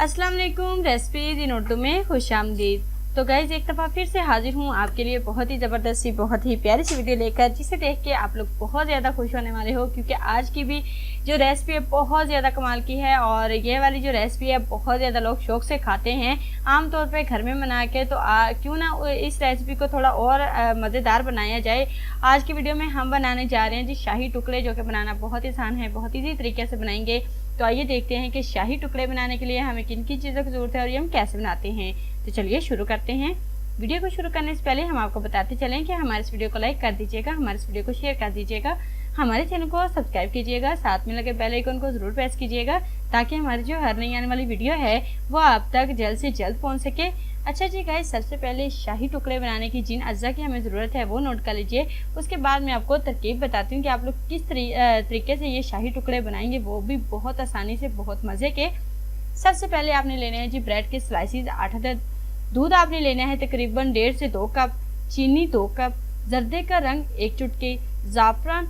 अस्सलाम वालेकुम। रेसिपीज इन उर्दू में खुशामदीद। तो गाइज एक दफ़ा फिर से हाजिर हूँ आपके लिए बहुत ही ज़बरदस्त सी बहुत ही प्यारी सी वीडियो लेकर, जिसे देख के आप लोग बहुत ज़्यादा खुश होने वाले हो, क्योंकि आज की भी जो रेसिपी है बहुत ज़्यादा कमाल की है। और ये वाली जो रेसिपी है बहुत ज़्यादा लोग शौक़ से खाते हैं आमतौर पे घर में बना के। तो क्यों ना इस रेसिपी को थोड़ा और मज़ेदार बनाया जाए। आज की वीडियो में हम बनाने जा रहे हैं जी शाही टुकड़े, जो कि बनाना बहुत आसान है, बहुत ईजी तरीके से बनाएंगे। तो आइए देखते हैं कि शाही टुकड़े बनाने के लिए हमें किन किन चीज़ों की ज़रूरत है और ये हम कैसे बनाते हैं। तो चलिए शुरू करते हैं। वीडियो को शुरू करने से पहले हम आपको बताते चलें कि हमारे इस वीडियो को लाइक कर दीजिएगा, हमारे इस वीडियो को शेयर कर दीजिएगा, हमारे चैनल को सब्सक्राइब कीजिएगा, साथ में लगे बेल आइकन को ज़रूर प्रेस कीजिएगा, ताकि हमारी जो हर नई आने वाली वीडियो है वो आप तक जल्द से जल्द पहुँच सके। अच्छा जी गाइस, सबसे पहले शाही टुकड़े बनाने की जिन अज्जा की हमें ज़रूरत है वो नोट कर लीजिए। उसके बाद मैं आपको तरकीब बताती हूँ कि आप लोग किस तरीके से ये शाही टुकड़े बनाएंगे, वो भी बहुत आसानी से, बहुत मज़े के। सबसे पहले आपने लेने हैं जी ब्रेड के स्लाइसिस 8 अदद। दूध आपने लेना है तकरीबन 1.5 से 2 कप, चीनी 2 कप, जर्दे का रंग 1 चुटकी, ज़ाफ़रान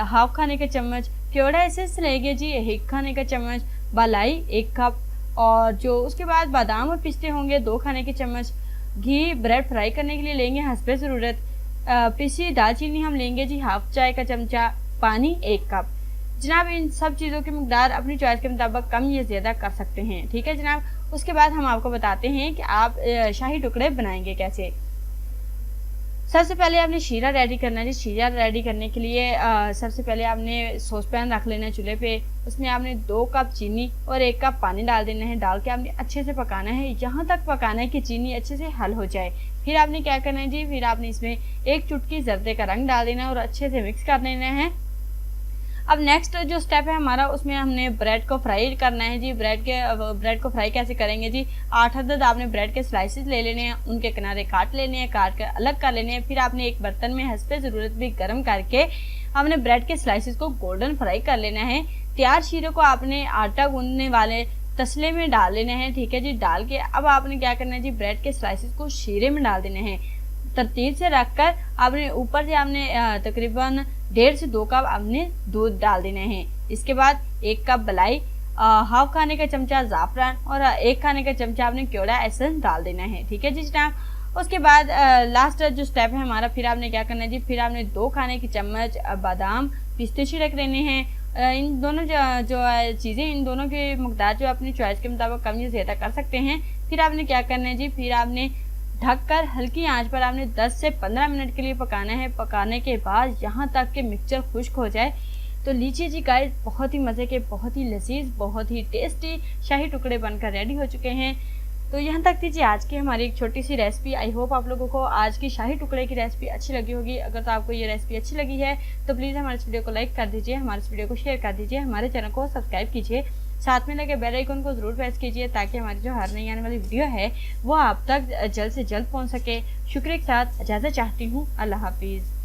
हाफ खाने का चम्मच, केवड़ा एसेंस लेंगे जी 1 खाने का चम्मच, बालाई 1 कप, और जो उसके बाद बादाम और पिस्ते होंगे 2 खाने के चम्मच। घी ब्रेड फ्राई करने के लिए लेंगे हस्बे ज़रूरत। पिसी दालचीनी हम लेंगे जी हाफ चाय का चमचा, पानी 1 कप। जनाब इन सब चीज़ों की मकदार अपनी चॉइस के मुताबिक कम या ज़्यादा कर सकते हैं, ठीक है जनाब। उसके बाद हम आपको बताते हैं कि आप शाही टुकड़े बनाएंगे कैसे। सबसे पहले आपने शीरा रेडी करना है जी। शीरा रेडी करने के लिए सबसे पहले आपने सॉस पैन रख लेना है चूल्हे पे। उसमें आपने 2 कप चीनी और 1 कप पानी डाल देना है। डाल के आपने अच्छे से पकाना है, यहाँ तक पकाना है कि चीनी अच्छे से हल हो जाए। फिर आपने क्या करना है जी, फिर आपने इसमें 1 चुटकी जर्दे का रंग डाल देना है और अच्छे से मिक्स कर देना है। अब नेक्स्ट जो स्टेप है हमारा, उसमें हमने ब्रेड को फ्राई करना है जी। ब्रेड को फ्राई कैसे करेंगे जी, 8 अदद आपने ब्रेड के स्लाइसेस ले लेने हैं, उनके किनारे काट लेने हैं, काट कर अलग कर लेने हैं। फिर आपने एक बर्तन में हस्बे ज़रूरत भी गर्म करके हमने ब्रेड के स्लाइसेस को गोल्डन फ्राई कर लेना है। तैयार शीरे को आपने आटा गूंदने वाले तसले में डाल लेना है, ठीक है जी। डाल के अब आपने क्या करना है जी, ब्रेड के स्लाइसेस को शीरे में डाल देने हैं। तरतीब से रखकर आपने ऊपर से आपने तकरीबन 1.5 से 2 कप आपने दूध डाल देने हैं। इसके बाद 1 कप बलाई, हाफ खाने का चमचा ज़ाफ़रान और 1 खाने का चमचा आपने केवड़ा एसेंस डाल देना है, ठीक है जी जनाब। उसके बाद लास्ट जो स्टेप है हमारा, फिर आपने क्या करना है जी, फिर आपने 2 खाने की चम्मच बादाम पिस्ते छिड़क लेने हैं। इन दोनों जो चीज़ें, इन दोनों की मकदार जो अपनी चॉइस के मुताबिक कम या ज़्यादा कर सकते हैं। फिर आपने क्या करना है जी, फिर आपने ढककर हल्की आंच पर आपने 10 से 15 मिनट के लिए पकाना है। पकाने के बाद यहाँ तक कि मिक्सचर खुश्क हो जाए। तो लीजिए जी गाइस, बहुत ही मज़े के, बहुत ही लजीज, बहुत ही टेस्टी शाही टुकड़े बनकर रेडी हो चुके हैं। तो यहाँ तक दीजिए आज की हमारी एक छोटी सी रेसिपी। आई होप आप लोगों को आज की शाही टुकड़े की रेसिपी अच्छी लगी होगी। अगर तो आपको ये रेसिपी अच्छी लगी है तो प्लीज़ हमारे इस वीडियो को लाइक कर दीजिए, हमारे इस वीडियो को शेयर कर दीजिए, हमारे चैनल को सब्सक्राइब कीजिए, साथ में लगे बेल आइकन को ज़रूर प्रेस कीजिए, ताकि हमारी जो हर नई आने वाली वीडियो है वो आप तक जल्द से जल्द पहुँच सके। शुक्रिया के साथ इजाज़त चाहती हूँ। अल्लाह हाफिज़।